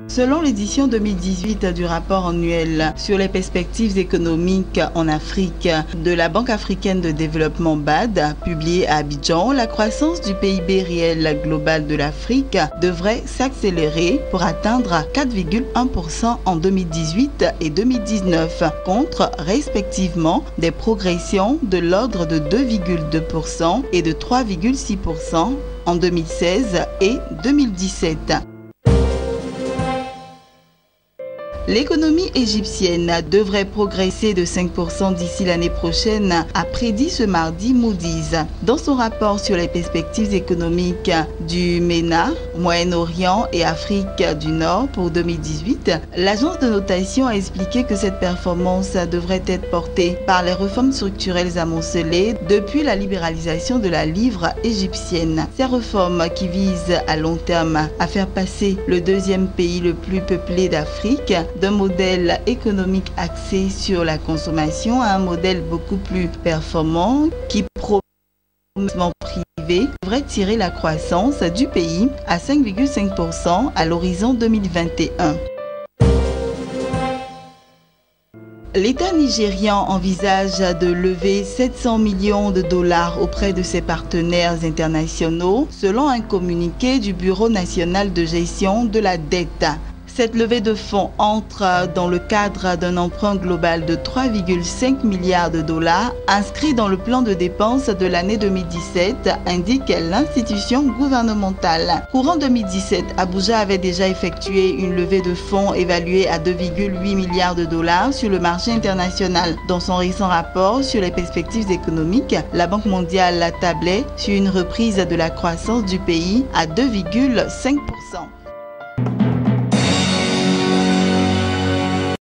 Selon l'édition 2018 du rapport annuel sur les perspectives économiques en Afrique de la Banque africaine de développement BAD, publié à Abidjan, la croissance du PIB réel global de l'Afrique devrait s'accélérer pour atteindre 4,1% en 2018 et 2019, contre respectivement des progressions de l'ordre de 2,2% et de 3,6% en 2016 et 2017. L'économie égyptienne devrait progresser de 5% d'ici l'année prochaine, a prédit ce mardi Moody's. Dans son rapport sur les perspectives économiques du MENA, Moyen-Orient et Afrique du Nord pour 2018, l'agence de notation a expliqué que cette performance devrait être portée par les réformes structurelles amoncelées depuis la libéralisation de la livre égyptienne. Ces réformes qui visent à long terme à faire passer le deuxième pays le plus peuplé d'Afrique d'un modèle économique axé sur la consommation à un modèle beaucoup plus performant qui promeut privé devrait tirer la croissance du pays à 5,5% à l'horizon 2021. L'État nigérian envisage de lever 700 millions de dollars auprès de ses partenaires internationaux, selon un communiqué du Bureau national de gestion de la dette. Cette levée de fonds entre dans le cadre d'un emprunt global de 3,5 milliards de dollars inscrit dans le plan de dépenses de l'année 2017, indique l'institution gouvernementale. Courant 2017, Abuja avait déjà effectué une levée de fonds évaluée à 2,8 milliards de dollars sur le marché international. Dans son récent rapport sur les perspectives économiques, la Banque mondiale tablait sur une reprise de la croissance du pays à 2,5%.